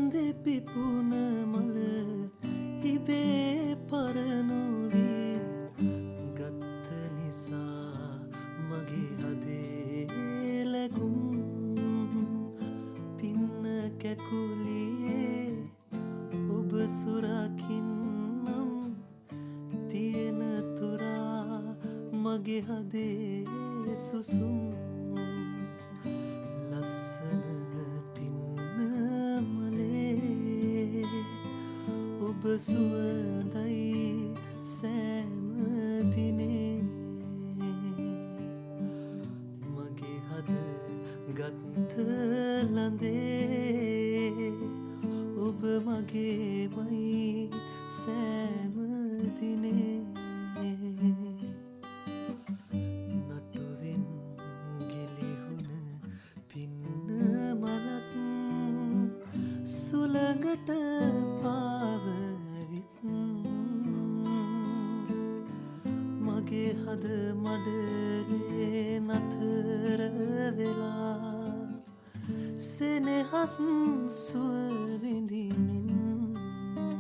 කඳේ පිපුන මල ඉබේ පරනොවී ගත්ත නිසා මගේ හදේ ලැබුම් පින්න කැකුලියේ ඔබ සුරකින්නම් තියෙන තුරා මගේ හදේ සුසුම් ලස්සන ඔබ සුවඳයි සෑම දිනේ මගේ හද ගත්ත ලඳේ ඔබ මගේමයි සෑම දිනේ නටුවෙන් ගිලිහුණ පින්න මලක් සුළඟට මගේ හද මඩලේ නතර වෙලා සෙනෙහස් සුව විඳිමි